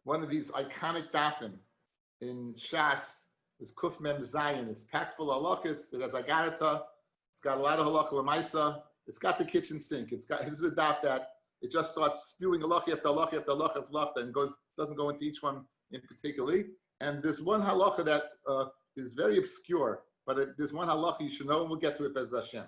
one of these iconic dafim in Shas is Kuf Mem Zayin. It's packed full of halachas. It has agarata. It's got a lot of halacha lemaisa. It's got the kitchen sink. This is a daf that it just starts spewing halacha after halacha after halacha after halacha and doesn't go into each one in particularly. And there's one halacha that is very obscure, but there's one halacha you should know, and we'll get to it as Hashem.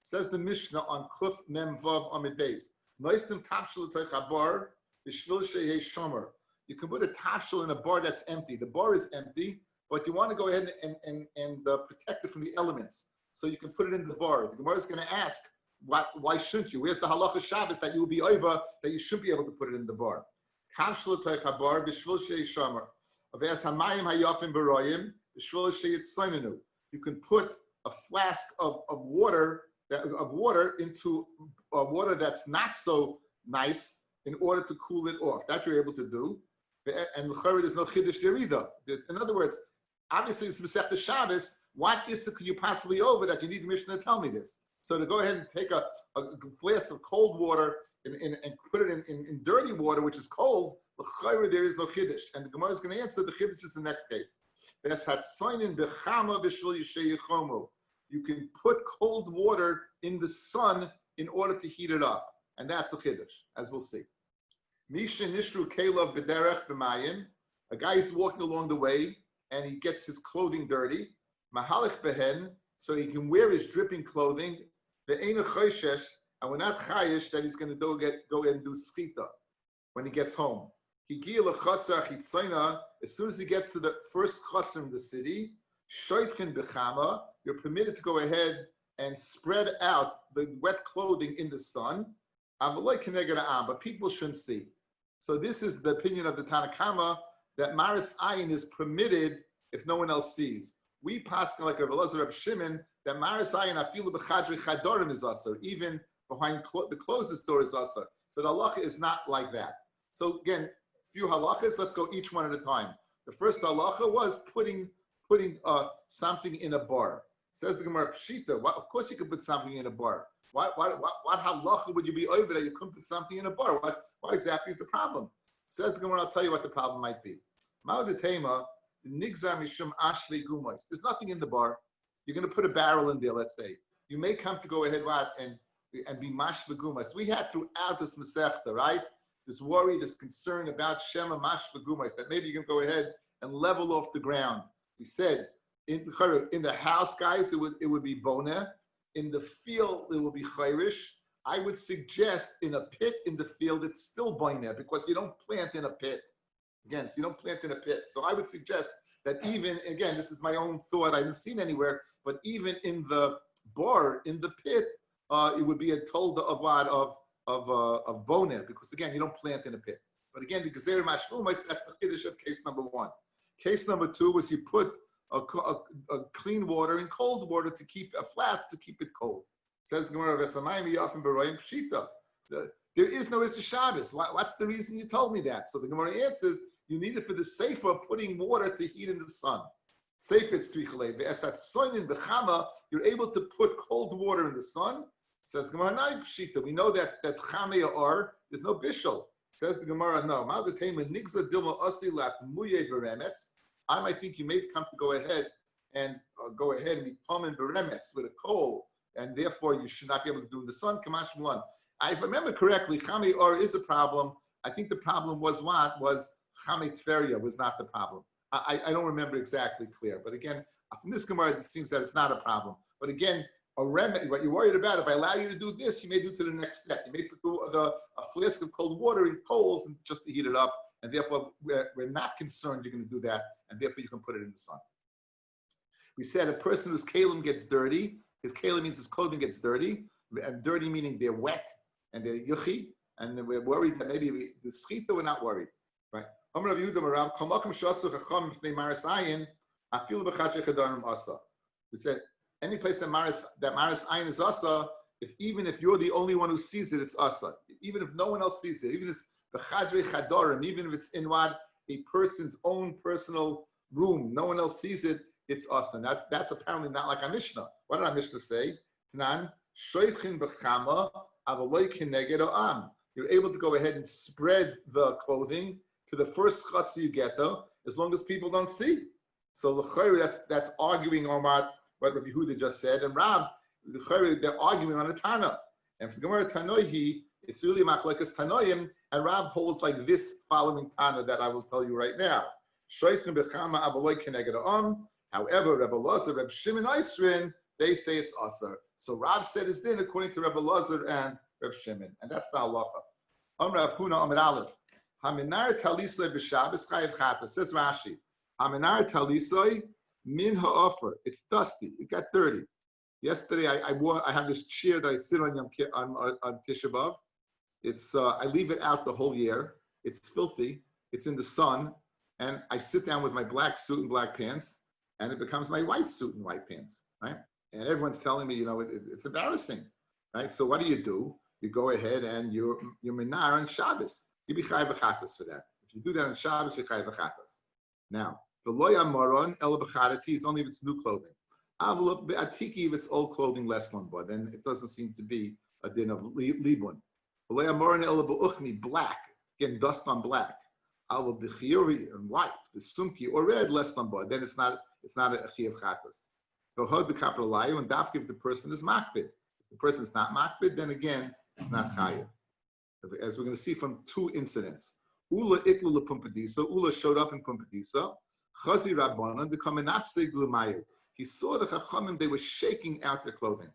Says the Mishnah on Kuf Mem Vav Amid Beis. Noistim tafshel toich habar b'shvil sheyei shomer. You can put a tafshel in a bar that's empty. The bar is empty, but you want to go ahead and protect it from the elements. So you can put it in the bar. The Gemara is going to ask, why shouldn't you? Where's the halacha Shabbos that you will be over that you should be able to put it in the bar? Tafshel toich habar b'shvil sheyei shomer. Aveas hamayim hayafim b'royim b'shvil sheyei tzonenu. You can put a flask of water into water that's not so nice in order to cool it off. That you're able to do. And there's no chiddush there either. In other words, obviously it's Masechta Shabbos. What issa could you possibly over that you need the Mishnah to tell me this? So to go ahead and take a flask of cold water and put it in dirty water, which is cold, there is no chiddush. And the Gemara is going to answer the chiddush is the next case. You can put cold water in the sun in order to heat it up. And that's the chiddush, as we'll see. Misha nishru kelav b'derech b'mayim. A guy is walking along the way and he gets his clothing dirty. Mahalich behen, so he can wear his dripping clothing. Ve'ena choishesh, and we're not chayish that he's going to go ahead and do schita when he gets home. Higia lechatzar chitzayna. As soon as he gets to the first chatzar in the city, shoitkin b'chama, you're permitted to go ahead and spread out the wet clothing in the sun. But people shouldn't see. So this is the opinion of the Tanakama that Maris Ayin is permitted if no one else sees. We paskin like Rabbi Elazar Reb Shimon that Maris Ayin afilu b'chadri chadorim is also, even behind the closest door is also. So the halacha is not like that. So again, few halachas. Let's go each one at a time. The first halacha was putting something in a bar. Says the Gemara Pshita. Of course you could put something in a bar. What halacha would you be over that you couldn't put something in a bar? What exactly is the problem? Says the Gemara, I'll tell you what the problem might be. Ma'odetema, nigzam mishum ashli gumos. There's nothing in the bar. You're going to put a barrel in there, let's say. You may come to go ahead and be mashva gumos. We had throughout this Masechta, right? This worry, this concern about Shema mashva gumos, that maybe you can go ahead and level off the ground. We said, in the house, guys, it would be boneh. In the field, it will be chayrish. I would suggest in a pit in the field, it's still boneh because you don't plant in a pit. Again, so you don't plant in a pit. So I would suggest that even, again, this is my own thought, I haven't seen anywhere, but even in the bar, in the pit, it would be a tolda of what? Of boneh, because again, you don't plant in a pit. But again, the gezer mashvumos, that's the chiddush of case number one. Case number two was you put a clean water in cold water to keep a flask to keep it cold. Says the Gemara, there is no Issa Shabbos. What's the reason you told me that? So the Gemara answers, you need it for the sefer putting water to heat in the sun. Sefer it's trichale. You're able to put cold water in the sun. Says the Gemara, no pshita. We know that chamei are there's no bishul. Says the Gemara, no. I think you may come to go ahead and be pomen beremetz with a coal, and therefore you should not be able to do in the sun. Kamash Mulan. If I remember correctly, chamei or is a problem. I think the problem was chamei tveria was not the problem. I don't remember exactly clear, but again, from this Gemara, it seems that it's not a problem. But again, a remedy, what you're worried about, if I allow you to do this, you may do to the next step. You may put a flask of cold water in coals and just to heat it up. And therefore, we're not concerned you're going to do that, and therefore you can put it in the sun. We said a person whose kalim gets dirty, his kalim means his clothing gets dirty, and dirty meaning they're wet and they're yuchi, and then we're worried that maybe the schita, we're not worried, right? We said any place that maris ayin is asa, even if you're the only one who sees it, it's asa. Even if no one else sees it, even if it's b'chadrei chadorim, even if it's in what a person's own personal room, no one else sees it, it's asa. That's apparently not like our Mishnah. What did our Mishnah say? Tanan shoytchin b'chama avaloi keneged am. You're able to go ahead and spread the clothing to the first chutz you get though, as long as people don't see. So that's arguing on what Rabbi Yehuda just said, and Rav, they're arguing on a Tana. And for Gemara Tanoihi, it's really Machlekes Tanoim, and Rav holds like this following Tana that I will tell you right now. However, Rebbe Lazar, Reb Shimon Eisrin, they say it's Asar. So Rav said his din according to Rebbe Lazar and Reb Shimon, and that's the halacha. Rav Huna Amar Aleph. Haminar talisoi b'Shabbos chayiv chata. Says Rashi. Haminar talisoi min ha'ofer. It's dusty. It got dirty. Yesterday I have this chair that I sit on on Tisha B'Av. It's I leave it out the whole year. It's filthy. It's in the sun, and I sit down with my black suit and black pants, and it becomes my white suit and white pants, right? And everyone's telling me, it's embarrassing, right? So what do? You go ahead and you're minar on Shabbos. You be chayav v'chatas for that. If you do that on Shabbos, you're chayav v'chatas. Now, the lo yamaron el b'charati is only if it's new clothing. Avlo be'atiki if it's old clothing less lamba, then it doesn't seem to be a din of libun. The lo yamaron el b'uchmi black, again dust on black. Avlo b'chiyori and white, b'sumki or red less lamba, then it's not a chayav v'chatas. So hold the capital layu and dafka if the person is makbid. If the person is not makbid, then again it's not chayav. As we're going to see from two incidents. Ula iklu lepumpadisa. Ula showed up in Pumpadisa. Chazi rabbanan the kamenatse glumayu. He saw the chachamim, they were shaking out their clothing.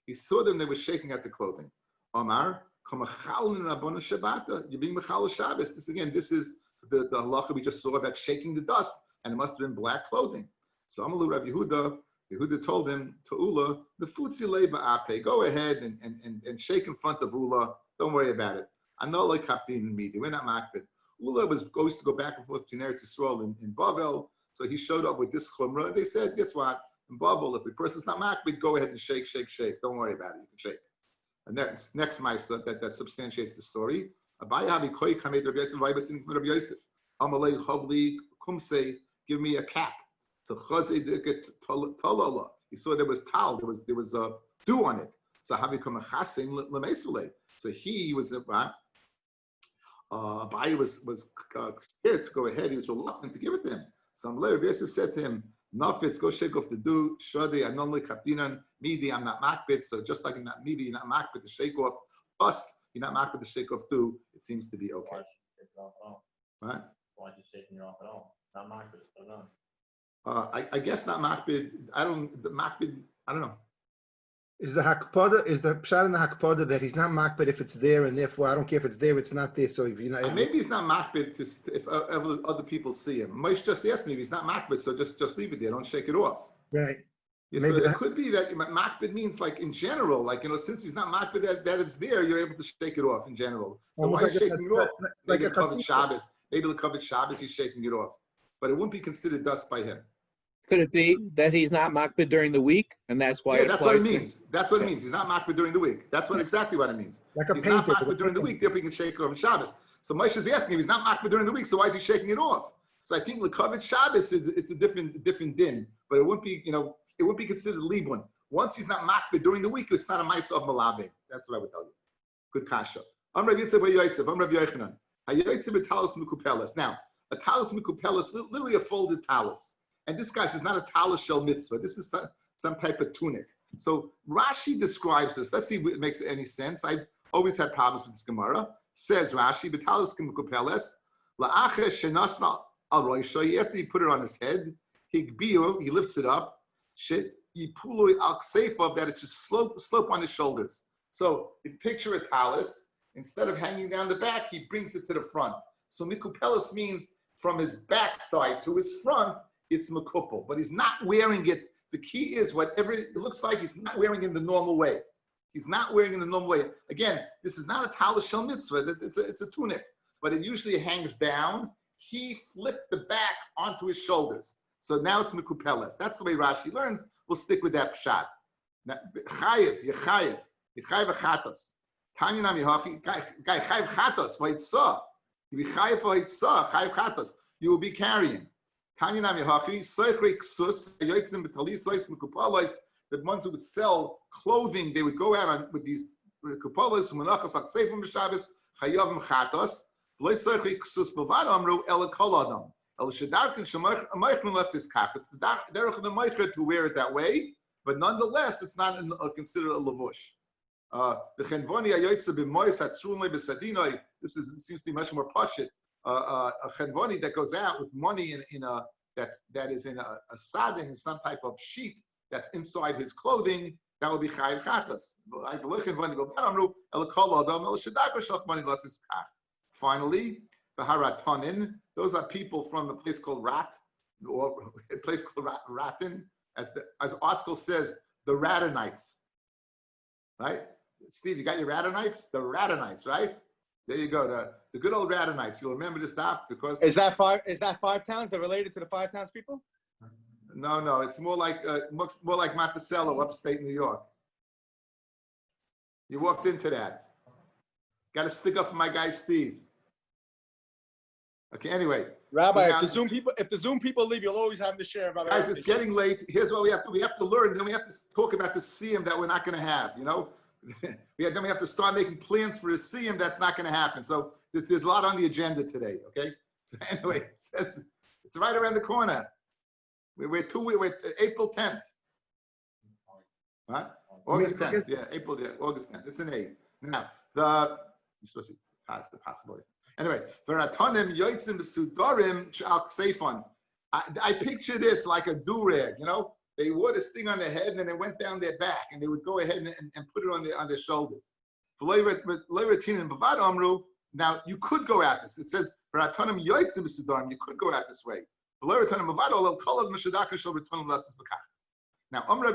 He saw them, they were shaking out their clothing. Omar, kamachalin rabbanan shabbata. You're being mechal Shabbos. This is the halacha we just saw about shaking the dust, and it must have been black clothing. So Amalu Rav Yehuda told him to Ula, the futzi leba ape, go ahead and shake in front of Ula. Don't worry about it. I know like kaptin and media. We're not makbid. Ula was going to go back and forth between Eretz Yisrael and Bavel, so he showed up with this chumrah. And they said, guess what? In Bavel, if the person's not makbid, go ahead and shake. Don't worry about it. You can shake. And that's next ma'isa that substantiates the story. Abaye havi koi kamed Rabbi Yosef. Rabbi sitting from Rabbi Yosef. Amalei chavli kumse. Give me a cap. So chazei diket talala. He saw there was tal. There was a dew on it. So havi come chasim lemesulei. So he was Abaye was scared to go ahead. He was reluctant to give it to him. So Rabbi Yosef said to him, "Nafitz, go shake off the dew. Shadi, I'm not like kaptinan. Midi, I'm not makbid. So just like in that midi, you're not makbid to shake off dust. You're not makbid to shake off dew. It seems to be okay." Why should you shake it off at all? Right? Why is he shaking it off at all? Not makbid. So no. I guess not makbid. I don't know. Is the hakpada, is the pshat in the hakpada that he's not makbid if it's there, and therefore I don't care if it's there, it's not there. So if you know, maybe he's not makbid if other people see him. Moshe just asked me if he's not makbid, so just leave it there. Don't shake it off. Right. Yeah, so it could be that makbid means like in general, like since he's not makbid that it's there, you're able to shake it off in general. So why is shaking it off? Maybe the covered Shabbos. Maybe the covered Shabbos he's shaking it off, but it wouldn't be considered dust by him. Could it be that he's not makbid during the week, and that's why? Yeah, that's what it means. That's what it means. He's not makbid during the week. That's exactly what it means. Like a he's painter, not makbid during the week, therefore he can shake it off on Shabbos. So Moshe is asking him, he's not makbid during the week, so why is he shaking it off? So I think l'kavod Shabbos it's a different din, but it wouldn't be it wouldn't be considered libun. Once he's not makbid during the week, it's not a ma'isa of malabim. That's what I would tell you. Good kasha. I'm Rabbi Yitzchak bar Yosef. I'm Rabbi Yochanan. Hayotzim b'talis mikupelas. Now a talis mikupelas, literally a folded talis. And this guy says not a talis shel mitzvah. This is some type of tunic. So Rashi describes this. Let's see if it makes any sense. I've always had problems with this Gemara. Says Rashi, b'talis mikupelas la'ache shenasna al roisha. After he put it on his head, he lifts it up. Yipulu al kseifa, that it should slope on his shoulders. So if you picture a talis, instead of hanging down the back, he brings it to the front. So mikupelas means from his back side to his front, it's makupel, but he's not wearing it. The key is whatever it looks like, he's not wearing it in the normal way. He's not wearing it in the normal way. Again, this is not a talis shel mitzvah. It's a tunic, but it usually hangs down. He flipped the back onto his shoulders. So now it's mekupeles. That's the way Rashi learns. We'll stick with that pshat. Chayev, yechayev achatos. Tanya nam yehachi, guy chayev chatos v'yitzah. You be chayev v'yitzah, chayev chatos. You will be carrying. Tanya nam yehachi, soichri ksus, yotzim b'talisois mekupeles. The ones who would sell clothing, they would go out with these kupeles, menachas aksefim b'Shabbos, chayav chatos. It's the derech of the meicher to wear it that way, but nonetheless, it's not considered a lavush. The chenvoni ayoytze b'mois hatzrumle b'sadinoi. This seems to be much more pashit. A chenvoni that goes out with money in a that is in a sadin, in some type of sheet that's inside his clothing, that will be chayiv chatas. Finally, the haratonin. Those are people from a place called Rat, or a place called Ratin, as Article says, the Radonites. Right, Steve, you got your Radonites? The Radonites, right? There you go. The good old Radonites. You'll remember this stuff because is that five towns? They're related to the 5 towns people? No, it's more like Monticello, upstate New York. You walked into that. Got to stick up for my guy Steve. Okay. Anyway, Rabbi, so now, if the Zoom people leave, you'll always have to share about. Guys, it's getting late. Here's what we have to learn. Then we have to talk about the siyum that we're not going to have. You know, then we have to start making plans for a siyum that's not going to happen. So there's a lot on the agenda today. Okay. So anyway, it's right around the corner. We're April 10th. What? August 10th. Yeah, August 10th. It's an 8. Now you're supposed to pass the possibility. Anyway, v'ratonim yoitzim b'sudarim sh'al kseifon. I picture this like a do-rag, you know? They wore this thing on their head and then it went down their back and they would go ahead and put it on their shoulders. Now, you could go out this. It says, v'ratonim yoitzim b'sudarim. You could go out this way. Now, Rav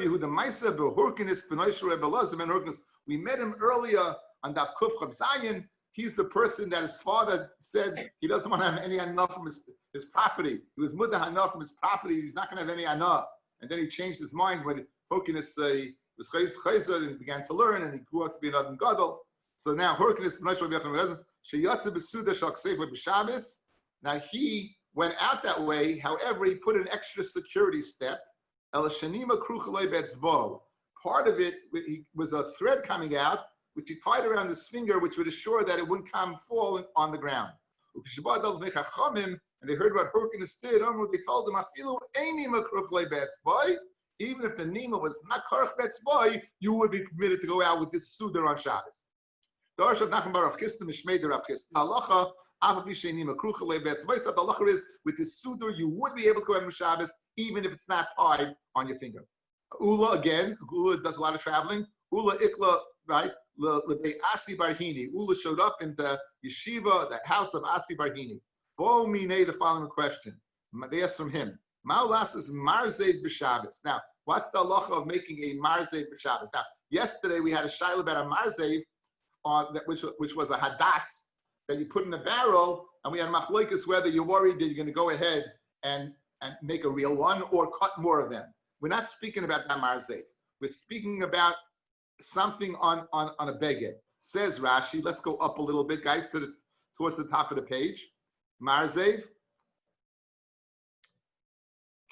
Yehuda Maisa b'hurkinis b'noishu Rebbe Elazar ben Hurkinis. We met him earlier on Daf Kuf Chav Zayin. He's the person that his father said he doesn't want to have any anah from his property. He was mudah anah from his property. He's not going to have any anah. And then he changed his mind when Hurkinis was chayzer and he began to learn and he grew up to be an Adam Gadol. So now Hurkinis b'noishu Rebbe Elazar sheyatze b'suda shal kseifa b'Shabbos. Now he went out that way. However, he put an extra security step. Part of it was a thread coming out, which he tied around his finger, which would assure that it wouldn't fall on the ground. And they heard what Hurkinis did. They told him, even if the nima was not karach betzboy, you would be permitted to go out with this sudar on Shabbos. The halacha is with this sudar you would be able to go out on Shabbos even if it's not tied on your finger. Ula does a lot of traveling. Ula ikla, right? Asi Barhini. Ula showed up in the yeshiva, the house of Asi Barhini. Bo mine, the following question. They asked from him. Ma'ulas is marzev b'Shabbos. Now, what's the halacha of making a marzev b'Shabbos? Now, yesterday we had a shaila about a marzev, which was a hadas that you put in a barrel, and we had machloikas whether you're worried that you're going to go ahead and make a real one or cut more of them. We're not speaking about that marzev. We're speaking about something on a beged. Says Rashi, let's go up a little bit, guys, towards the top of the page. Marzev,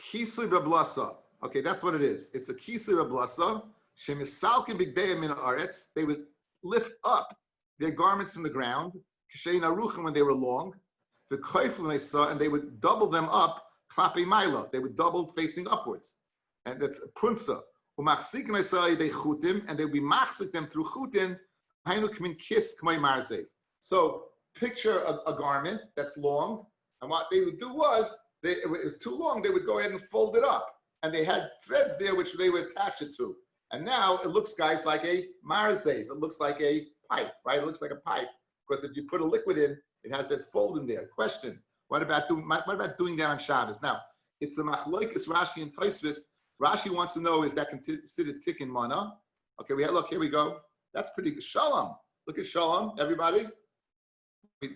kisui beblasa. Okay, that's what it is. It's a kisui beblasa. Shemisalkin bigdeya min haaretz. They would lift up their garments from the ground. Kishein aruchim when they were long. The koifel they saw, and they would double them up. Klape maila. They would double facing upwards, and that's prunsa. Umachsikin I saw they chutim, and they would be machsik them through chutin. Hainu kmin kiss k'may marzev. So picture a garment that's long, and what they would do was, if it was too long, they would go ahead and fold it up, and they had threads there which they would attach it to. And now it looks, guys, like a marzev. It looks like a pipe, right? It looks like a pipe because if you put a liquid in, it has that fold in there. Question: What about doing that on Shabbos? Now it's a machloikas Rashi and Tosfos. Rashi wants to know, is that considered tikkun mana? Okay, look, here we go. That's pretty good. Shalom. Look at Shalom, everybody.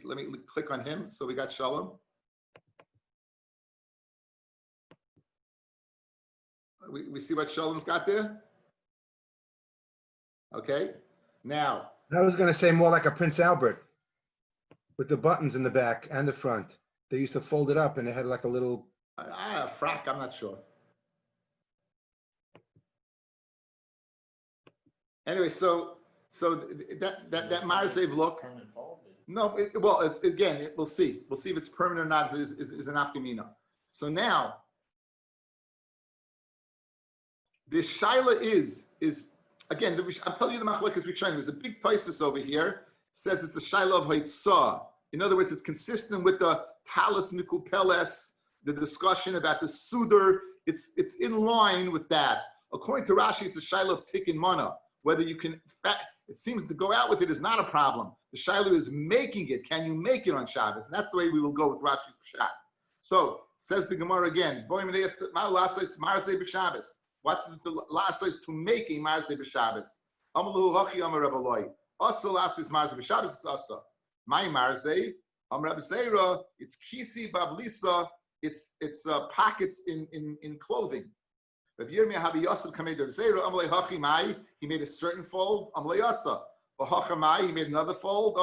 Let me click on him. So we got Shalom. We see what Shalom's got there? Okay. Now. I was going to say more like a Prince Albert with the buttons in the back and the front. They used to fold it up and it had like a little... a frack, I'm not sure. Anyway, so that marzev look, No, we'll see. We'll see if it's permanent or not. Is an afkamina. So now, the shaila is again. I'm telling you the machlokes Rishonim. There's a big Tosfos over here. Says it's a shaila of haitzah. In other words, it's consistent with the talis mikupeles, the discussion about the suder. It's in line with that. According to Rashi, it's a shaila of tikkun mana. Whether you can, it seems to go out with it is not a problem. The shaila is making it. Can you make it on Shabbos? And that's the way we will go with Rashi's pshat. So says the Gemara again. What's the lasses to making marzeh b'Shabbos? Amalu hachi amar Rabbi. Asa lasses marzeh b'Shabbos is asa. My marzeh amar Rabbi Seira. It's kisi bablisa. It's pockets in clothing. He made a certain fold. He made another fold.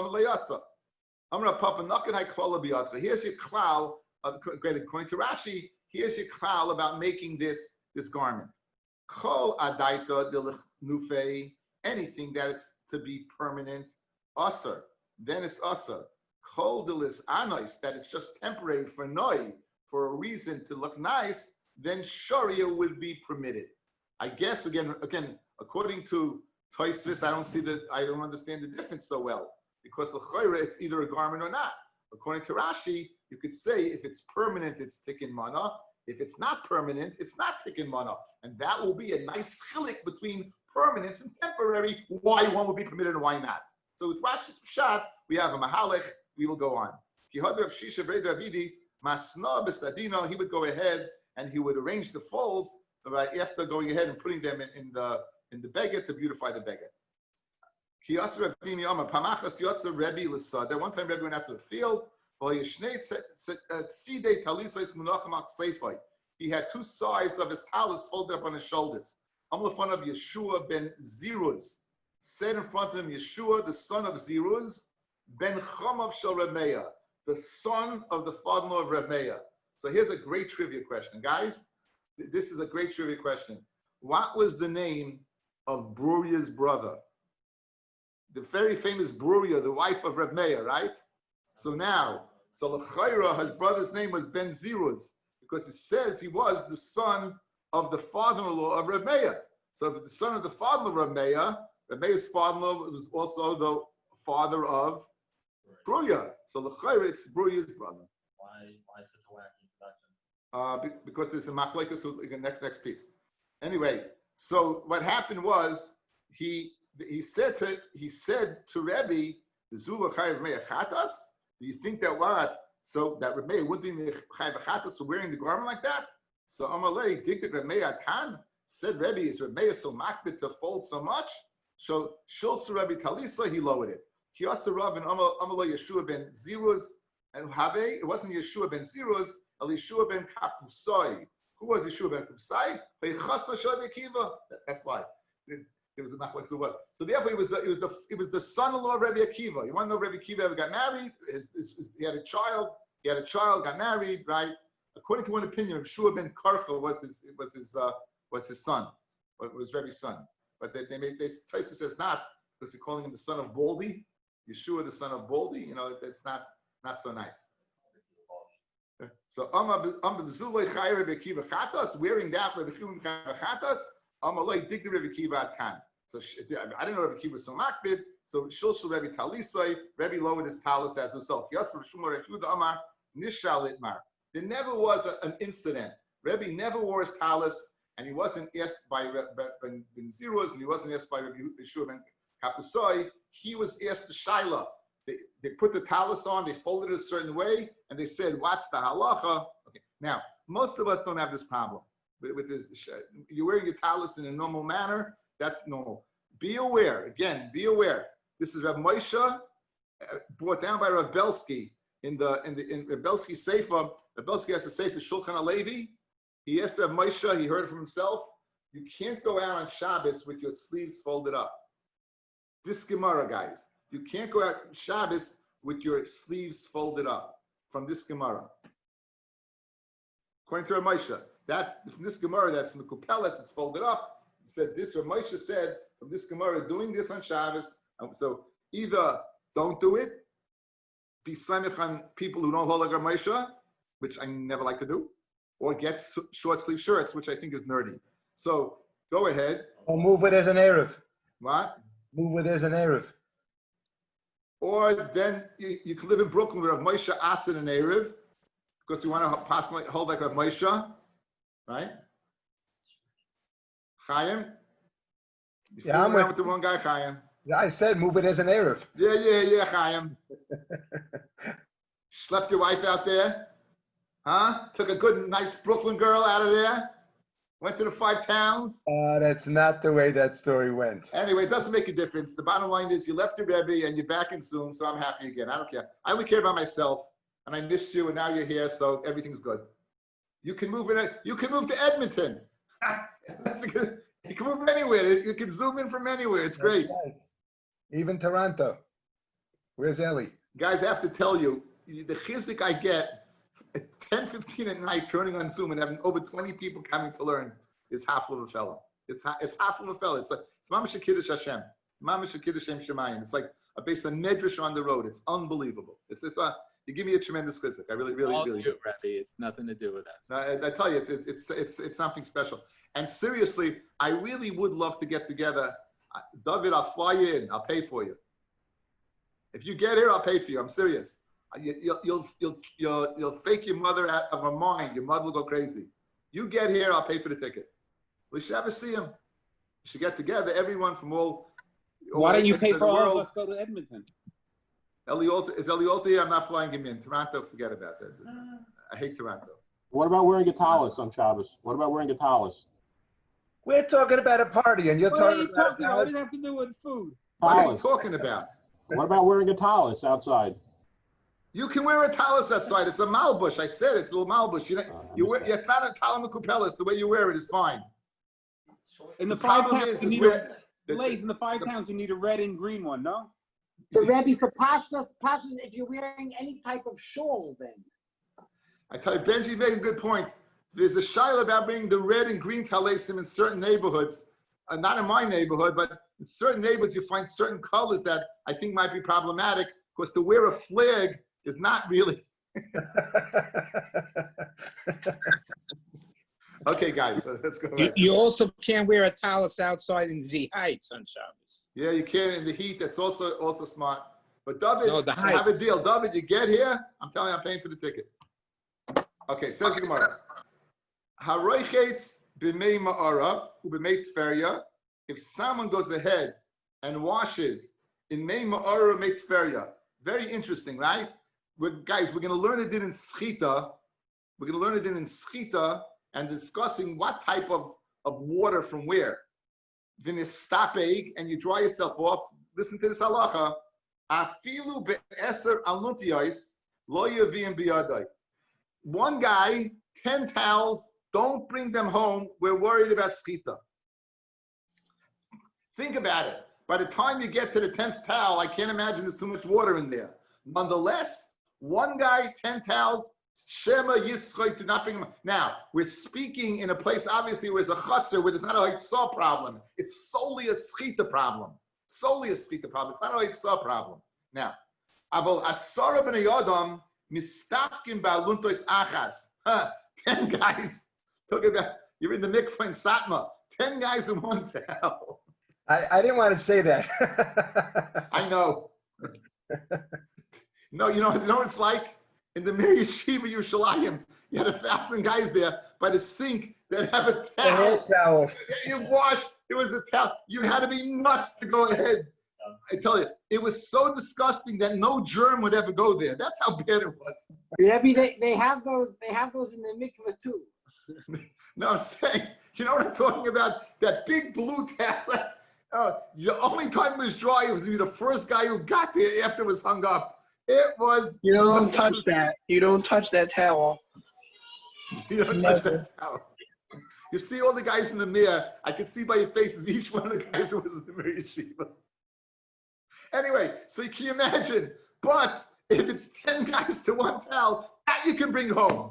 Here's your klal. According to Rashi, here's your klal about making this garment. Anything that it's to be permanent, usher. Then it's usher. Kol dilis anois, that it's just temporary for noi, for a reason to look nice, then sharia would be permitted. I guess again, according to Tosfos, I don't understand the difference so well, because l'chayra it's either a garment or not. According to Rashi, you could say if it's permanent, it's tikkun mana. If it's not permanent, it's not tikkun mana, and that will be a nice chilik between permanence and temporary. Why one will be permitted and why not? So with Rashi's pshat, we have a mahalech. We will go on. He would go ahead and he would arrange the folds right after going ahead and putting them in the beged to beautify the beged. One time Rebbe went out to the field. He had two sides of his talus folded up on his shoulders. In front of Yeshua ben Ziruz. Said in front of him, Yeshua, the son of Ziruz, ben Chamav shel Rameya, the son of the father-in-law of Rameya. So here's a great trivia question, guys. This is a great trivia question. What was the name of Bruria's brother? The very famous Bruria, the wife of Reb Meir, right? So L'chaira, his brother's name was Ben Ziruz, because it says he was the son of the father-in-law of Reb Meir. So if the son of the father-in-law of Reb Meir's father-in-law was also the father of Bruria. So L'chaira, it's Bruria's brother. Why such a wacky introduction? Because there's a machlokes next piece. Anyway, so what happened was he said to Rebbe, Zula Chayav Me'achatas. Do you think that what? So that Rebbe would be Chayav Me'achatas for wearing the garment like that? So Amalei dig the Rebbe Khan said Rebbe is Rebbe so makbid to fold so much. So Shulz to Rebbe Talisa he lowered it. Kiyasa Rav and Amalei Yeshua ben Ziruz and Habe. It wasn't Yeshua ben Ziruz. Yeshua ben Kapusai. Who was Yeshua ben Kapusai? That's why. It was the machlokes it was. So therefore, it was the son-in-law of Rabbi Akiva. You want to know if Rabbi Akiva ever got married? He had a child. Got married, right? According to one opinion, Yeshua ben Karcha was his son. Was Rebbe's son. But Tosfos says not because they're calling him the son of Baldy. Yeshua, the son of Baldy. You know, it's not so nice. So wearing that Rabbi Akiva chatas. Amalei dig the Rebbe Kiva at Khan. So I didn't know Rebbe Kiva was so makbid. So Shulshul Rebbe Talisai, Rebbe lowered his talus as himself. There never was an incident. Rebbe never wore his talus, and he wasn't asked by Ben Ziruz, and he wasn't asked by Rebbe Yeshua ben Kapusai. He was asked the shaila. They put the talus on, they folded it a certain way, and they said, "What's the halacha?" Okay. Now, most of us don't have this problem. With this, you're wearing your talus in a normal manner, that's normal. Be aware. This is Rav Moshe, brought down by Rav Belsky in Rav Belsky's Sefer. Rav Belsky has a Sefer Shulchan Alevi. He asked Rav Moshe, he heard it from himself, you can't go out on Shabbos with your sleeves folded up. This Gemara, guys, you can't go out on Shabbos with your sleeves folded up from this Gemara. According to Rav Moshe. That from this Gemara, that's Mekupeles, it's folded up. He said this. Rav Moshe said from this Gemara, doing this on Shabbos. So either don't do it, be samich on people who don't hold like Rav Moshe, which I never like to do, or get short sleeve shirts, which I think is nerdy. So go ahead. Or move where there's an Erev. What? Move where there's an Erev. Or then you can live in Brooklyn where Rav Moshe Asid and Erev, because we want to possibly hold like Rav Moshe, right? Chaim? You're I'm with the wrong guy, Chaim. Yeah, I said move where there's an Erev. Yeah, Chaim. Slept your wife out there? Huh? Took a good, nice Brooklyn girl out of there? Went to the 5 towns? That's not the way that story went. Anyway, it doesn't make a difference. The bottom line is you left your Rebbe and you're back in Zoom, so I'm happy again. I don't care. I only care about myself, and I missed you, and now you're here, so everything's good. You can move in. You can move to Edmonton. That's good. You can move anywhere. You can Zoom in from anywhere. It's great. Right. Even Toronto. Where's Ellie? Guys, I have to tell you, the chizik I get at 10:15 at night turning on Zoom and having over 20 people coming to learn is half of a fellow. It's half of a fellow. It's mamash kiddush Hashem. Mamash kiddush Shem Shemayim. It's like a base of medrash on the road. It's unbelievable. You give me a tremendous chizik. I really do, Rabbi. It's nothing to do with us. I tell you, it's something special. And seriously, I really would love to get together. David, I'll fly you in. I'll pay for you. If you get here, I'll pay for you. I'm serious. You'll fake your mother out of her mind. Your mother will go crazy. You get here, I'll pay for the ticket. We should have a see him. We should get together, everyone from all. Why don't you pay for all of us to go to Edmonton? Is Eliolta here? I'm not flying him in. Toronto, forget about that. I hate Toronto. What about wearing a tallis on Shabbos? What about wearing a tallis? We're talking about a party, and you're What are talking you about talking about? What does it have to do with food? What are you Tallis. talking about? What about wearing a tallis outside? You can wear a tallis outside. It's a malbush. I said it's a little malbush. You wear. It's not a talamikupelis. The way you wear it is fine. In the The 5 problem towns, is you need where- Blaze, in the 5 towns, you need a red and green one, no? The Rabbi, so pashas, if you're wearing any type of shawl, then. I tell you, Benji made a good point. There's a shaila about bringing the red and green talesim in certain neighborhoods. Not in my neighborhood, but in certain neighborhoods, you find certain colors that I think might be problematic, because to wear a flag is not really. Okay, guys, let's go ahead. You also can't wear a tallis outside in the Heights on Shabbos. Yeah, you can in the heat. That's also smart. But David, No, the I have a Heights. deal. David, you get here, I'm telling you, I'm paying for the ticket. Okay, says the Gemara. Haroichetz b'mei ma'ara u'b'mei tferya. If someone goes ahead and washes in mei ma'ara mei tferya, very interesting, right? We're going to learn it in schita. We're going to learn it in schita and discussing what type of water from where. Vinistapeg, and you dry yourself off. Listen to this halacha. Afilu be'eser alnutiyos lo yavim biyadai. One guy, 10 towels, don't bring them home. We're worried about schita. Think about it. By the time you get to the 10th towel, I can't imagine there's too much water in there. Nonetheless, one guy, 10 towels, Shema Yitzchak, to not bring them. Now, we're speaking in a place, obviously, where there's a chutzner, where there's not a hitzah problem. It's solely a schita problem. Solely a schita problem. It's not a hitzah problem. Now, Aval Asara b'nei Adam mistafkim ba'aluntois achas. 10 guys. Talking about, you're in the mikvah in Satma. 10 guys in one towel. I didn't want to say that. I know. No, you know what it's like? In the Mir Yeshiva Yerushalayim, you had 1,000 guys there by the sink that have a The hand towel. towels. You washed, it was a towel. You had to be nuts to go ahead. I tell you, it was so disgusting that no germ would ever go there. That's how bad it was. Rabbi, they have those in the mikveh too. No, I'm saying, you know what I'm talking about? That big blue towel. The only time it was dry, it was the first guy who got there after it was hung up. It was. You don't touch that. You don't touch that towel. You don't touch that towel. You see all the guys in the mirror. I could see by your faces each one of the guys who was in the Mir Yeshiva. Anyway, so can you imagine? But if it's 10 guys to one towel, that you can bring home.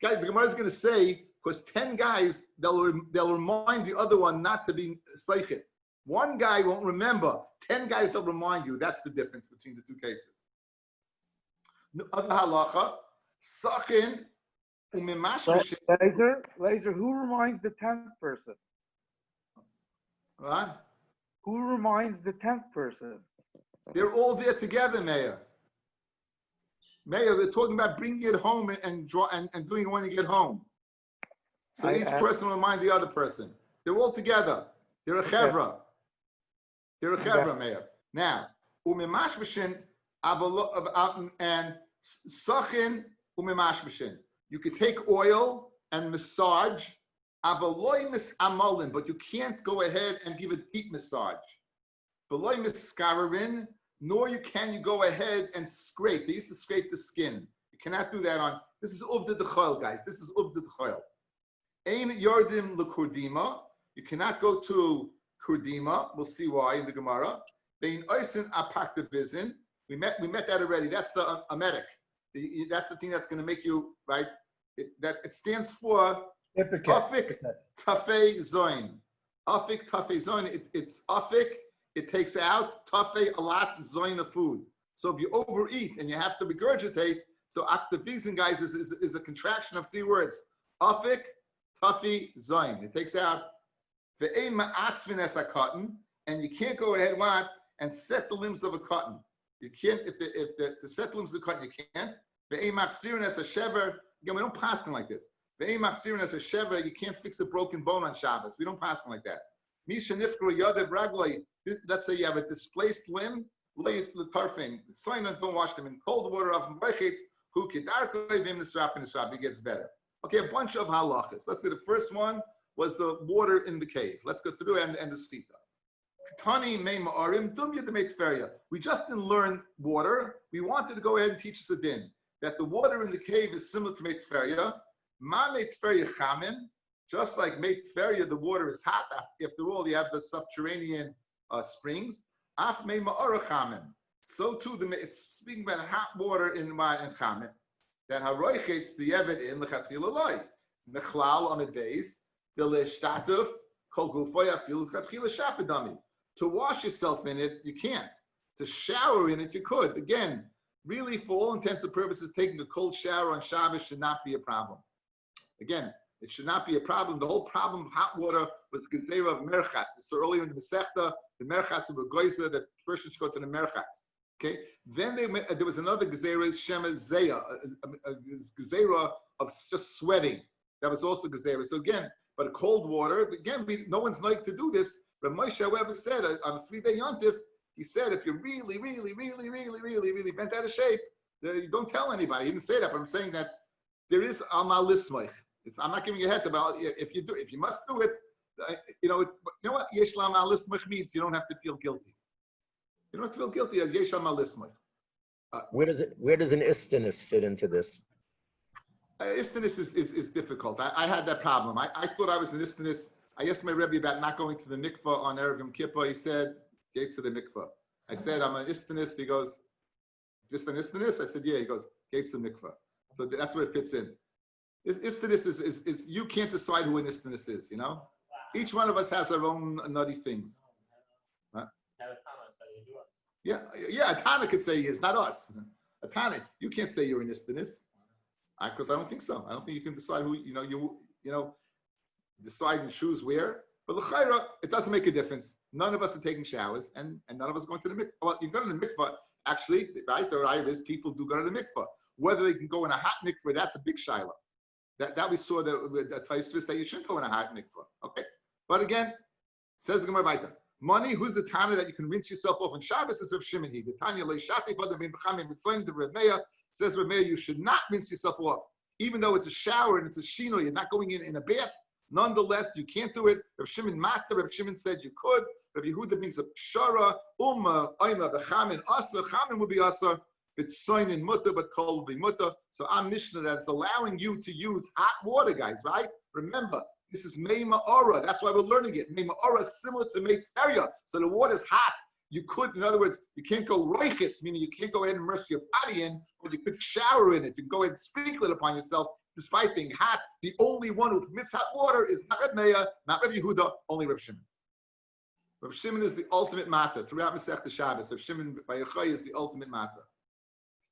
Guys, the Gemara is going to say, because 10 guys, they'll remind the other one not to be seichet. One guy won't remember. 10 guys will remind you. That's the difference between the two cases. Other halacha, sachin umimashmishin. Laser, who reminds the 10th person? What? Who reminds the 10th person? They're all there together, Mayor. Mayor, we're talking about bringing it home and doing it when you get home. So each person will remind the other person. They're all together. They're a chevra. They're a chevra, Mayor. Now, umimashmishin and sachin umimashmishin. You could take oil and massage, avaloy misamalin, but you can't go ahead and give a deep massage. V'loy miskarerin, nor can you go ahead and scrape. They used to scrape the skin. You cannot do that on. This is uvda d'choil, guys. This is uvda d'choil. Ein yardim l'kurdima. You cannot go to kurdima. We'll see why in the Gemara. Vein oisin apaktivizin. We met that already. That's the emetic. That's the thing that's going to make you right. It stands for afik tafei zoin. Afik tafei zoin. It's afik. It takes out tafei a lot zoin of food. So if you overeat and you have to regurgitate, so aktivizin, guys, is a contraction of 3 words. Afik tafei zoin. It takes out ve'ein ma'atzvin es cotton, and you can't go ahead and set the limbs of a cotton. You can't if the set the limbs of the cotton. You can't. Ve'ein machzirin es shever. Again, we don't paskin like this. Ve'ein machzirin es shever. You can't fix a broken bone on Shabbos. We don't paskin like that. Misha nifkru yadav ragloi. Let's say you have a displaced limb. Lay the tarfin. Don't wash them in cold water. Of mbrechitz. Who kedarkoi vim nisrap and nisrap. It gets better. Okay, a bunch of halachas. Let's go. The first one was the water in the cave. Let's go through and the schita. We just didn't learn water. We wanted to go ahead and teach us a din that the water in the cave is similar to meit feria. Ma meit feria chamin, just like meit feria, the water is hot. After all, you have the subterranean springs. Af mei ma'ara chamin. So too, it's speaking about hot water in chamin. That haroichets the evet in lechatchila loy. Mechlal on a base. Delishtatuf kol gufoy afil lechatchila shapidami. To wash yourself in it, you can't. To shower in it, you could. Again, really, for all intents and purposes, taking a cold shower on Shabbos should not be a problem. Again, it should not be a problem. The whole problem of hot water was gezerah of merchatz. So earlier in the Masechta, the merchatz were goyza, that first should go to the merchatz. Okay. Then there was another gezerah, shema zeya, a gezerah of just sweating. That was also gezerah. So again, but a cold water. Again, no one's like to do this. But Moshe, however, said on a 3-day yontif, he said, if you're really, really, really, really, really, really bent out of shape, you don't tell anybody. He didn't say that, but I'm saying that there is amal lismoich. I'm not giving you a head about if you must do it. You know what? Yesh amal lismoich means you don't have to feel guilty. You don't have to feel guilty. Yesh amal lismoich. Where does an istinus fit into this? Istinus is difficult. I had that problem. I thought I was an istinus. I asked my Rabbi about not going to the mikvah on Erev Yom Kippur. He said, gates to the mikvah. I said, I'm an istinus. He goes, just an istinus? I said, yeah. He goes, gates to the mikvah. So that's where it fits in. Istinus is you can't decide who an istinus is, you know? Each one of us has our own nutty things. Huh? Yeah, a Tana could say he is, not us. A Tana, you can't say you're an istinus. Because I don't think so. I don't think you can decide who, decide and choose where. But l'chayra, it doesn't make a difference. None of us are taking showers, and none of us are going to the mikvah. Well, you go to the mikvah, actually, right? The right is people do go to the mikvah. Whether they can go in a hot mikvah, that's a big shiloh. That we saw the Taisvis that you shouldn't go in a hot mikvah. Okay? But again, says the Gemara Baita, money, who's the Tana that you can rinse yourself off on Shabbos is Rav Shimon. The Tanya Leishati Fadam Bin B'Chamim Mitzvayim the Rav Meir says Rav Meir, you should not rinse yourself off. Even though it's a shower and it's a shino, you're not going in a bath. Nonetheless, you can't do it. Rav Shimon Matter, Rav Shimon said you could. Rav Yehuda brings a pshara, oima, v'chamin, asa. Chamin would be asa. It's sign in mutter, but kol will be mutter. So I'm Mishnah that's allowing you to use hot water, guys, right? Remember, this is mei ma'ora. That's why we're learning it. Mei ma'ora is similar to mei teria. So the water's hot. You could, in other words, you can't go roichitz, meaning you can't go ahead and immerse your body in, or you could shower in it. You can go ahead and sprinkle it upon yourself. Despite being hot, the only one who permits hot water is not Reb Meir, not Reb Yehuda, only Reb Shimon. Reb Shimon is the ultimate matter throughout Masechta Shabbos. Reb Shimon by Yochai is the ultimate matter.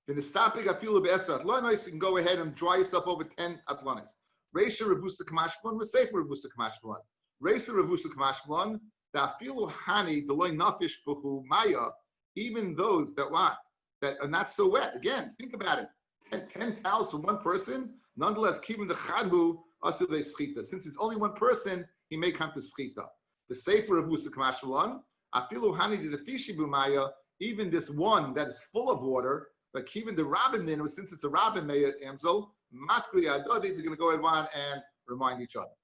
V'nistapig afilu be'eser atlanos, you can go ahead and dry yourself over 10 atlanos. Reisha revusa kamashblon, v'sefer revusa kamashblon. Reisha revusa kamashblon, the afilu hani deloy nafish buhu maya, even those that what? That are not so wet. Again, think about it. 10 towels for one person, nonetheless, keeping the chadbu asu de schita. Since it's only one person, he may come to schita. The sefer of Musa Kamashmalan, afilu hani de fishi bumaya, even this one that is full of water, but keeping the rabbin in, since it's a rabbin meya amzel, matkri adodi, they're going to go ahead and remind each other.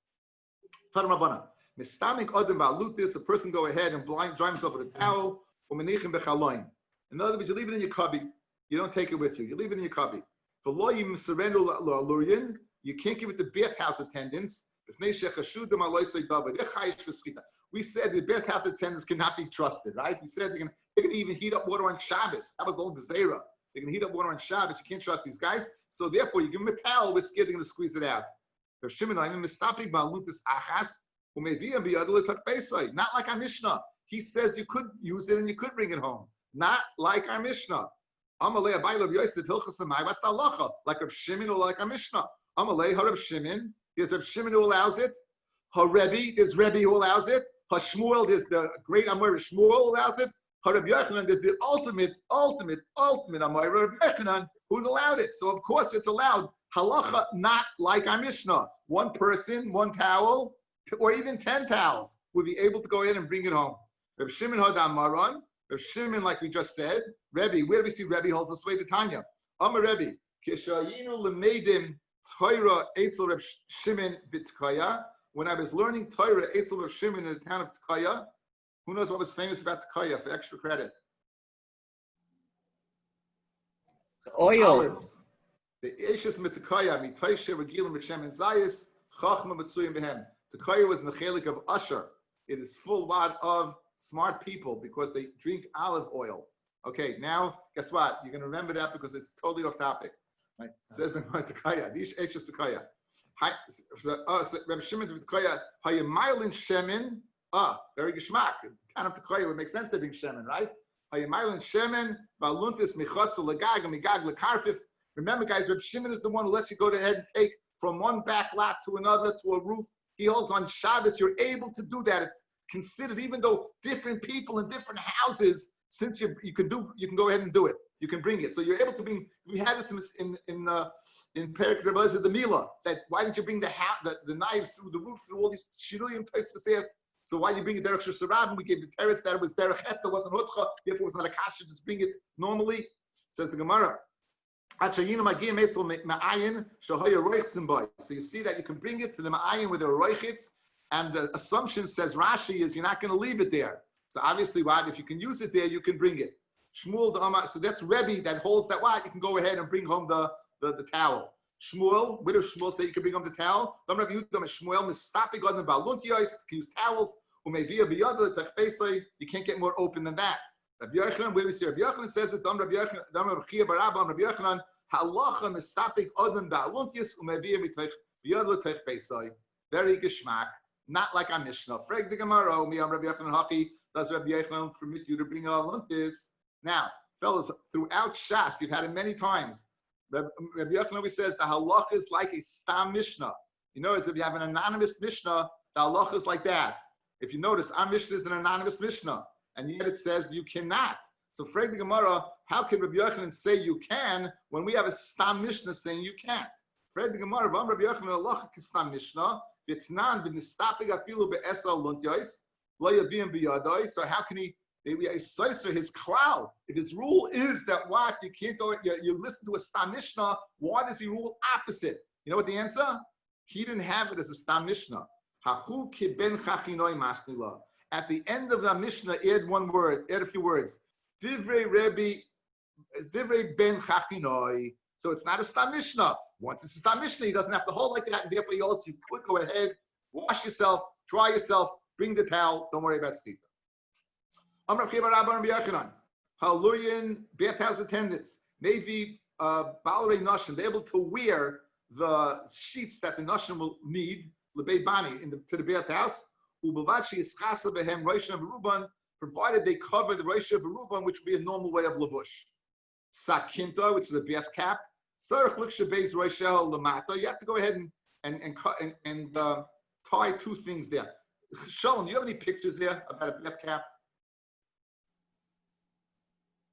Tadam Rabbana. Mistamik odem ba'alutis, a person go ahead and dry himself with a towel, u'menichim bechaloin. In other words, you leave it in your cubby. You don't take it with you. You leave it in your cubby. For law, you surrender lurian. You can't give it to bathhouse attendants. We said the bathhouse attendants cannot be trusted, right? We said they can even heat up water on Shabbos. That was the old Gezerah. They can heat up water on Shabbos. You can't trust these guys. So therefore, you give them a towel. We're scared they're going to squeeze it out. Not like our Mishnah. He says you could use it and you could bring it home. Not like our Mishnah. Amalei Abayla Yosef Hilchas Samai. What's the halacha? Like Rav Shimon or like our Mishnah? Amalei Rav Shimon. There's Rav Shimon who allows it. Rabbi, there's Rabbi who allows it. Shmuel, there's the great Amor Shmuel who allows it. Rabbi Yochanan, there's the ultimate Amor Rabbi Yochanan who's allowed it. So of course it's allowed. Halacha not like our Mishnah. One person, one towel, or even 10 towels would be able to go in and bring it home. Rav Shimon Hadam Maran. Rav Shimon, like we just said, Rabbi, where do we see Rabbi holds the sway to Tanya? Amar Rabbi, Kishayinu lemedim Torah Eitzel Rav Shimon b'Tkaya. When I was learning Torah Eitzel Rav Shimon in the town of Tkaya, who knows what was famous about Tkaya for extra credit? Oil. Olives. The Eishes Mitkaya, Mitayshe Regilim B'Shem Zayis, Chachma Mitzuyim Behem. Tkaya was in the chelik of Usher. It is full lot of smart people because they drink olive oil. Okay, now guess what? You're going to remember that because it's totally off topic. Right? It says the Takaya. These H's Takaya. Reb Shimon Takaya. Hayamayilin Shemin. Very geschmack. Kind of Takaya would make sense to bring Shemin, right? Hayamayilin Shemin. Baluntis Michotz Legag Migag Lekarfif. Remember, guys, Reb Shimon is the one who lets you go ahead and take from one back lot to another to a roof. He holds on Shabbos. You're able to do that. It's considered, even though different people in different houses, since you can go ahead and do it. You can bring it. So you're able to bring. We had this in Perik Rebbe the Mila. That why didn't you bring the knives through the roof through all these shiruyim taisvasayas? So why you bring it derech shesarab? We gave the teretz that it was derech heta, wasn't hotcha. Therefore, it was not a kasha. Just bring it normally. Says the Gemara. So you see that you can bring it to the ma'ayin with a roichitz. And the assumption, says Rashi, is you're not going to leave it there. So obviously, what if you can use it there, you can bring it. Shmuel, so that's Rebbe that holds that what you can go ahead and bring home the towel. Shmuel, where does Shmuel say you can bring home the towel? Shmuel, can use towels. You can't get more open than that. Rabbi Yochanan, where do we see Rabbi Yochanan says it? Rabbi Yochanan, halacha mistapik odem ba'aluntius umeviya mitoich biyad l'toich beisai. Very geschmack. Not like our Mishnah. Frag the Gemara, me am Rabbi Yochanan Hachi. Does Rabbi Yochanan permit you to bring aluntis? Now, fellas, throughout Shas, you've had it many times. Rabbi Yochanan always says the halacha is like a stam Mishnah. You notice if you have an anonymous Mishnah, the halacha is like that. If you notice, our Mishnah is an anonymous Mishnah, and yet it says you cannot. So, frag the Gemara, how can Rabbi Yochanan say you can when we have a stam Mishnah saying you can't? Frag the Gemara, Rabbi Yochanan halacha is stam Mishnah. So how can he his klal? If his rule is that what you can't go, you listen to a stam mishnah, why does he rule opposite? You know what the answer? He didn't have it as a stam mishnah. At the end of the mishnah, add one word, add a few words. Divrei ben chachinoi. So it's not a stam mishnah. Once it's a stam mishnah, he doesn't have to hold like that, and therefore you could go ahead, wash yourself, dry yourself, bring the towel. Don't worry about stita. Amar Rabbi Rabbi Yochanan, Haluyan bathhouse attendants, maybe Balrei Nashim, they're able to wear the sheets that the Nashim will need, lebei bani, to the bathhouse. Ubavachi ischasa behem roishav ruban, provided they cover the roishav ruban, which would be a normal way of lavush. sakinta, which is a bath cap. Tzarich likshabeis roishel lamata. You have to go ahead and tie two things there. Shalom, do you have any pictures there about a bath cap?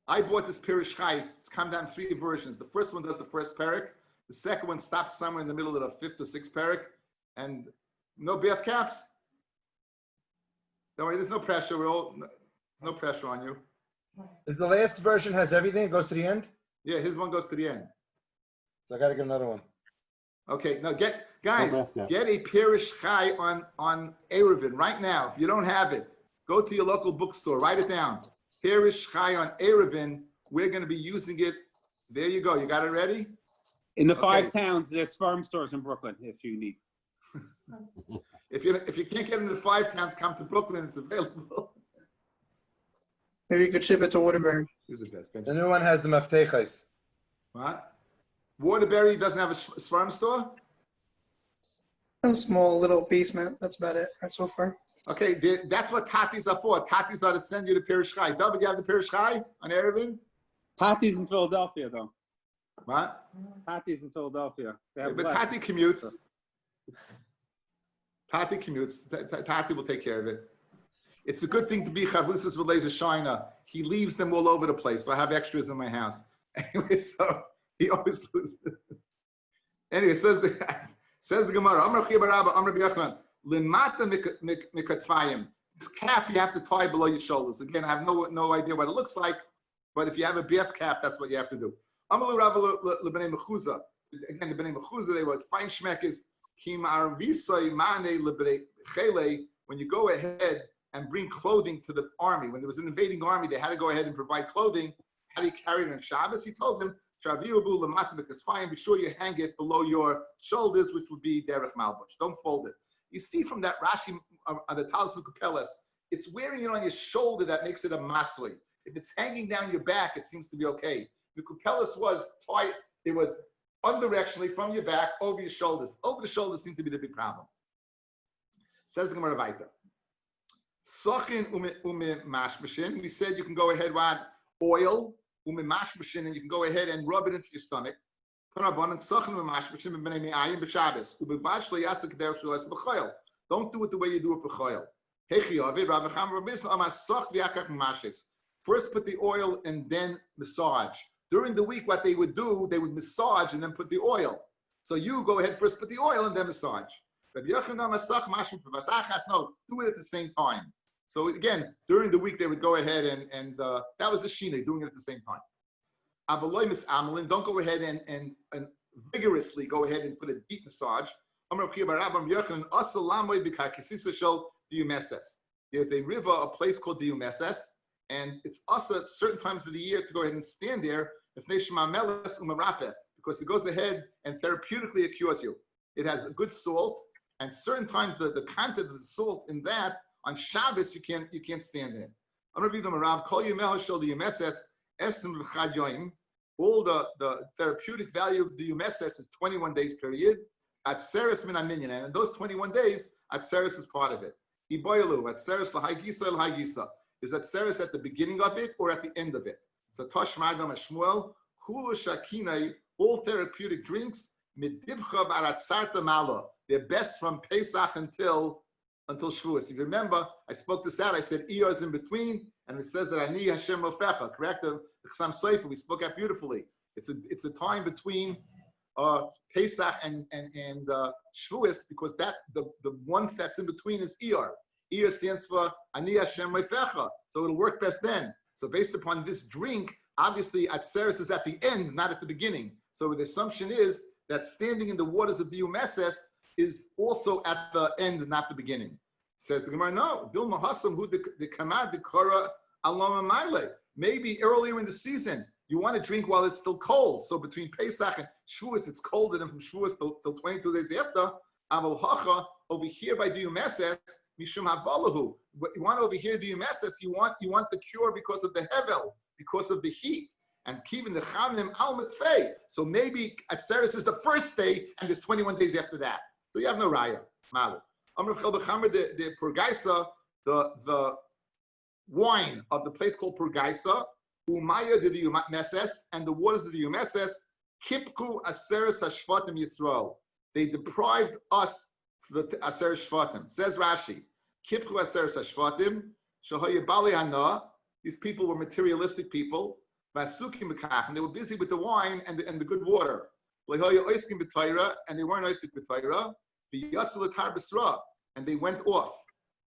I bought this Pirish Chai. It's come down 3 versions. The first one does the first parak. The second one stops somewhere in the middle of the 5th or 6th parak. And no bath caps. Don't worry, there's no pressure. No pressure on you. Is the last version has everything? It goes to the end? Yeah, his one goes to the end. So I got to get another one. Okay, now get a Pirish Chai on Eruvin right now. If you don't have it, go to your local bookstore. Write it down. Pirish Chai on Eruvin. We're going to be using it. There you go. You got it ready? In the 5 towns, there's farm stores in Brooklyn if you need. If you can't get into the 5 towns, come to Brooklyn. It's available. Maybe you could ship it to Waterbury. The new one has the maftechais. What? Waterbury doesn't have a farm store? A small little basement. That's about it right so far. Okay, that's what tatis are for. Tatis are to send you to Pirish Chai. David, you have the Pirish Chai on Eruvin? Tati's in Philadelphia, though. What? Tati's in Philadelphia. But Tati commutes. Tati commutes. Tati will take care of it. It's a good thing to be Chavusas with Laser Shina. He leaves them all over the place. So I have extras in my house. Anyway, so he always loses. Anyway, says the Gemara. Amar Chi Barabba, Amar B'Yachran. Limata mikatfayim. This cap you have to tie below your shoulders. Again, I have no idea what it looks like, but if you have a BF cap, that's what you have to do. Amalu Rabba lebnei mechuza. Again, the bnei mechuza, they were fine shmekes. Kim arvisay mane lebnei chele. When you go ahead and bring clothing to the army, when there was an invading army, they had to go ahead and provide clothing. How do you carry it on Shabbos? He told them, be sure you hang it below your shoulders, which would be derech malbush. Don't fold it. You see from that Rashi on the Talis Mukupeles, it's wearing it on your shoulder that makes it a masui. If it's hanging down your back, it seems to be okay. Mukupeles was tight, it was undirectionally from your back over your shoulders. Over the shoulders seemed to be the big problem. Says the Gemara Vaita. Sochin ume mashmashin. We said you can go ahead with oil, ume mashmashin, and you can go ahead and rub it into your stomach. Don't do it the way you do it b'choil. First put the oil and then massage. During the week, what they would do, they would massage and then put the oil. So you go ahead, first put the oil and then massage. No, do it at the same time. So again, during the week, they would go ahead and that was the shina, doing it at the same time. Don't go ahead and vigorously go ahead and put a deep massage. There's a river, a place called Diumeses, and it's also at certain times of the year to go ahead and stand there because it goes ahead and therapeutically it cures you. It has a good salt, and certain times the content of the salt in that on Shabbos you can't stand in. I'm going to read them around. All the therapeutic value of the Yumeses is 21 days period. Atzeres min aminyan, and in those 21 days, Atzeres is part of it. Iboilu, Atzeres l'haigisa l'haigisa. Is Atzeres at the beginning of it or at the end of it? So Tosh Madam Shmuel, Hulu Shakinai, all therapeutic drinks, Midibcha baratzarta mala. They're best from Pesach until Shavuos. If you remember, I spoke this out. I said Iyar is in between, and it says that Ani Hashem Rofecha. Correct? The Chasam Sofer, we spoke out beautifully. It's a time between Pesach and Shavuos, because that the one that's in between is Iyar. Iyar stands for Ani Hashem Rofecha, so it'll work best then. So based upon this drink, obviously Atzeres is at the end, not at the beginning. So the assumption is that standing in the waters of the Umeses is also at the end, not the beginning. Says the Gemara, no. Dilma Hasam who the Kamad the Kora Alama Maile. Maybe earlier in the season, you want to drink while it's still cold. So between Pesach and Shavuos, it's colder than from Shavuos till 22 days after. Aval Hacha, over here by the Umeses, Mishum Havalahu. What you want over here, the Umeses, you want the cure because of the Hevel, because of the heat. And keeping the Chamim Al Mitfei. So maybe Atzeres is the first day, and there's 21 days after that. So you have no raya. Malu. The Purgaisa, the wine of the place called Purgaisa, Umaya did the Yumeses, and the waters of the Yumeses, Kipku Aseres Hashvatim Yisrael. They deprived us of the Aseres Shvatim. Says Rashi, Kipku Aseres Hashvatim, Shahoya Bali Hana. These people were materialistic people. Vasukim Bekach, and they were busy with the wine and the good water. Lehoya Oiskim B'Torah, and they weren't Oisik B'Torah. V'Yatzel Atar B'Sra, and they went off.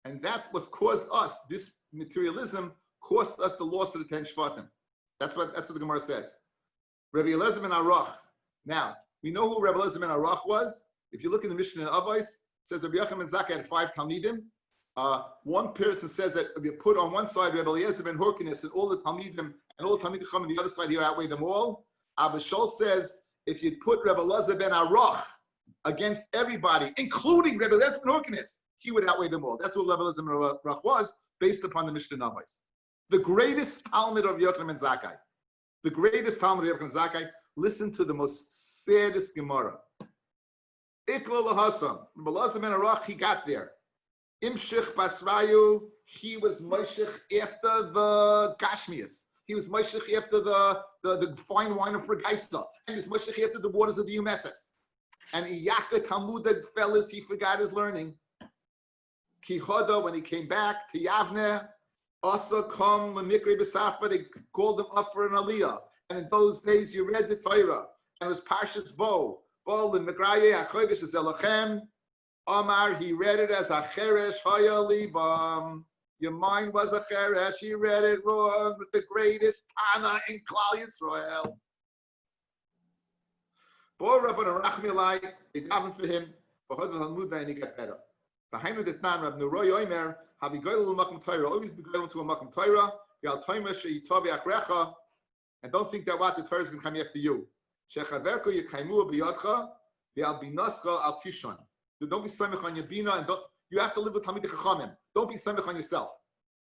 And that was caused us, this materialism cost us the loss of the 10 Shvatim. That's what the Gemara says. Rabbi Elazar ben Arach. Now, we know who Rabbi Elazar ben Arach was. If you look in the Mishnah in Avos, it says Rabbi Yochanan ben Zakkai had 5 Talmidim. One person says that if you put on one side Rabbi Elazar ben Horkinis and all the Talmidim and all the Talmidim on the other side, he outweigh them all. Abba Shol says if you put Rabbi Elazar ben Arach against everybody, including Rabbi Elazar ben Horkinis, he would outweigh them all. That's what Rabbi Elazar ben Arach was, based upon the Mishnah in Avos. The greatest Talmud of Yochanan ben Zakkai. The greatest Talmud of Yochanan ben Zakkai. Listen to the most saddest Gemara. Ikla lahasam. Rabbi Elazar ben Arach, he got there. Imshich basrayu, he was Moshech after the Gashmias. He was Moshech after the fine wine of Regaisa. And he was Moshech after the waters of the Umeses. And Iyaka Talmudic fellas, he forgot his learning. Kichoda, when he came back to Yavne, also come Mikri B'Safra, they called him up for an Aliyah. And in those days, you read the Torah. And it was Parshas Bo. Bo, in Megraye, HaChodesh is Elochem. Omar, he read it as a Cheresh Haya Libam. Your mind was a Cheresh, he read it wrong with the greatest Tana in Klal Yisrael. Bo Rabban Arachmi Alai, they davened for him, for Hodel Talmud, and he got better. V'hainu detnan Rab Neroi Omer, havi goyel l'makom Torah, always be goyel to a makom Torah, v'al toimer she'yitov yachrecha, and don't think that what the Torah is going to come after you. Shechaverko yekaimu b'yodcha, v'al binascha al tishon. Don't be samech on your bina, and you have to live with Talmidei Chachamim. Don't be samech on yourself.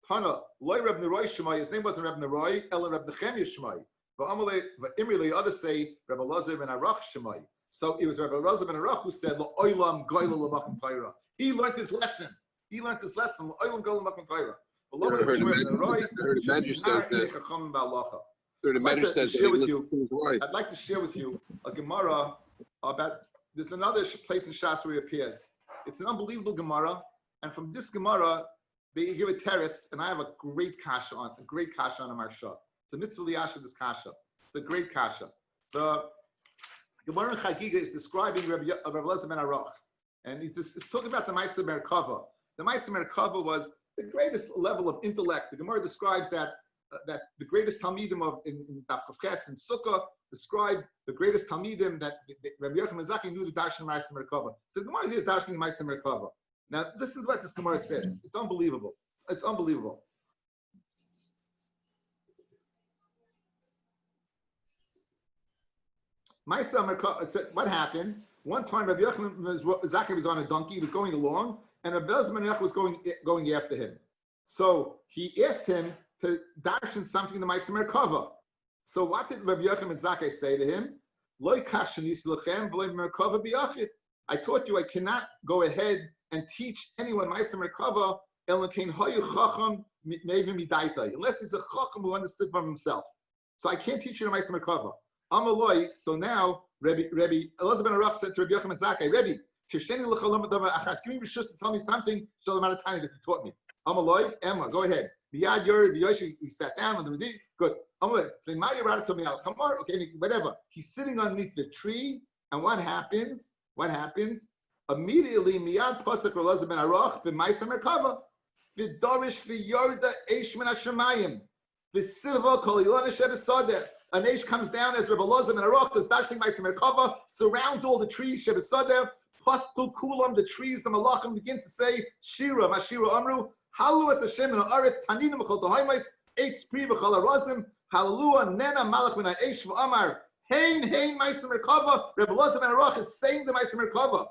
Tana, loy Reb Neroi Shemai, his name wasn't Reb Neroi, Ela Reb Nechemia Shemai. V'imri the others say Reb Elazar ben Arach Shemai. So it was Reb Elazar ben Arach who said, Lo oilam goyel l'makom Torah. He learned his lesson. Lo oilam goyel l'makom Torah. I heard the Medrash says that. The Medrash says that he listened to his wife. I'd like to share with you a Gemara about. There's another place in Shas where he appears. It's an unbelievable Gemara, and from this Gemara, they give a teretz, and I have a great kasha on a Marsha. It's a mitzvah liyasha this kasha. It's a great kasha. The Gemara in Chagiga is describing Rabbi Elazar ben Arach, and it's talking about the Ma'aser Merkava. The Ma'aser Merkava was the greatest level of intellect. The Gemara describes that the greatest Talmidim in Daf Ches and Sukkah described the greatest Talmidim that Rabbi Yochanan ben Zakkai knew the Darshan Ma'aser Merkava. So the Gemara here is Darshan Ma'aser Merkava. Now this is what this Gemara says. It's unbelievable. It's unbelievable. Ma'aser Merkava. What happened? One time Rabbi Yochanan ben Zakkai was on a donkey. He was going along, and Rabbi Elazar ben Arach was going after him. So he asked him to darshan something in the Ma'aser Merkava. So what did Rabbi Yochanan ben Zakkai say to him? I taught you I cannot go ahead and teach anyone Ma'aser Merkava unless he's a chacham who understood from himself. So I can't teach you the Ma'aser Merkava. So now Rabbi Elazar ben Arach said to Rabbi Yochanan ben Zakkai, Rabbi, give me rishus to tell me something that you taught me. Amaloi, Emma, go ahead. Biyad Yori, Biyoshi, we sat down on the Rudi. Good. Amaloi, okay, whatever. He's sitting underneath the tree, and what happens? Immediately, Miyad Pasuk Elazar ben Arach, B'Ma'aser Merkava, V'dorish V'yorda Eish Min HaShemayim, V'silva Kol Ilon Asher Sadeh. An Eish comes down as Rabbi Elazar ben Arach, is dashing Ma'aser Merkava, surrounds all the trees, Sheba Sadeh, Pasku Kulam, the trees, the Malachim begin to say, Shira, Mashira Amru, Halu es Hashem in Haaretz Taninim B'chol Tohaimos Eitz Pri B'chol Harazim Hallelujah Nena Malach Min Ha'Eish V'Amar Hein Ma'aser Merkava. Rabbi Elazar ben Arach is saying the Ma'aser Merkava.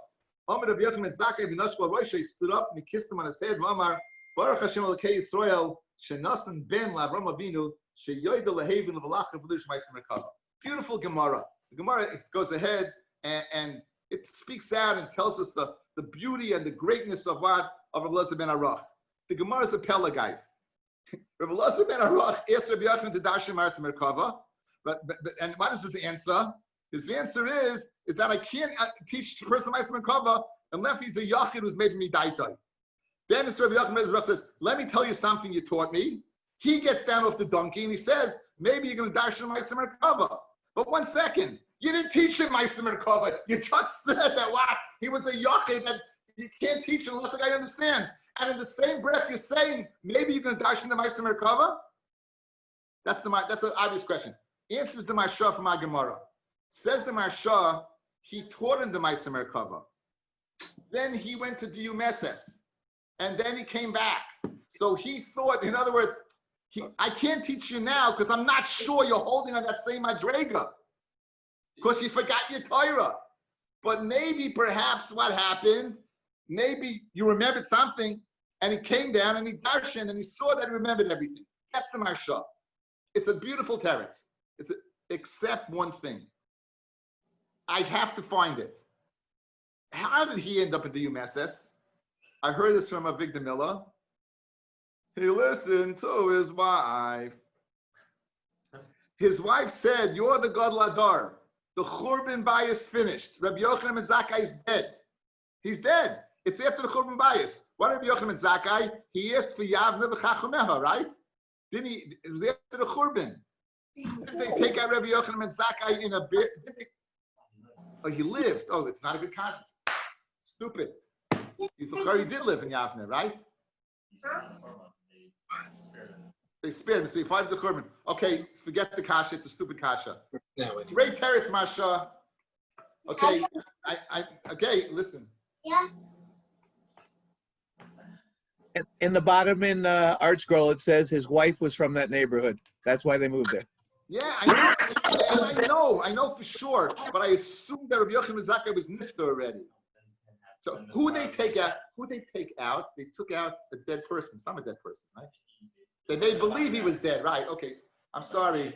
Amar Rabbi Yochanan ben Zakkai v'Nashkol Roisha, he stood up and he kissed him on his head. V'Amar Baruch Hashem Elokei Yisrael Shenasan Ben LaAvram Avinu Sheyoyda LeHavin L'Valach V'Lush Ma'aser Merkava. Beautiful Gemara. The Gemara, it goes ahead and it speaks out and tells us the beauty and the greatness of Rabbi Elazar ben Arach. The Gemara is a Pella, guys. Rabbi Elazar ben Aruch asked Rabbi Yochanan to darshan Maris Merkava, and what is his answer? His answer is that I can't teach the person Maris Merkava unless he's a yachid who's made me daitai. Then this Rabbi Yochanan ben Aruch says, "Let me tell you something you taught me." He gets down off the donkey and he says, "Maybe you're going to darshan Maris Merkava." But 1 second, you didn't teach him Maris Merkava. You just said that he was a yachid that you can't teach unless the guy understands. And in the same breath, you're saying, maybe you're going to darshan the Maisa Merkava? That's an obvious question. Answers the Marsha from our Gemara. Says the Marsha, he taught him the Maisa Merkava. Then he went to Diyu Meses. And then he came back. So he thought, in other words, I can't teach you now because I'm not sure you're holding on that same Madrega. Because you forgot your Torah. But maybe, perhaps, what happened, maybe you remembered something, and he came down and he darshan and he saw that he remembered everything. That's the Marsha. It's a beautiful teretz. Except one thing. I have to find it. How did he end up at the UMSS? I heard this from Avigdor Miller. He listened to his wife. His wife said, "You're the Gadol Adar. The Churban Bayis finished. Rabbi Yochanan ben Zakkai is dead. He's dead. It's after the Churban Bayis. What Rabbi Yochanan ben Zakkai? He asked for Yavne v'Chachomeha, right? Didn't he? It was after the Churban. Did they take out Rabbi Yochanan ben Zakkai in a bit? Oh, he lived. Oh, it's not a good conscience. Stupid. He did live in Yavne, right? They spared him, so he fired the Churban. Okay, forget the kasha. It's a stupid kasha. Great teretz, Marsha. Okay, okay. Listen. Yeah. In the bottom in Art Scroll, it says his wife was from that neighborhood. That's why they moved there. Yeah, I know for sure. But I assume that Rabbi Yochanan ben Zakkai was nifter already. So who they take out? They took out a dead person. It's not a dead person, right? They made believe he was dead, right? Okay, I'm sorry.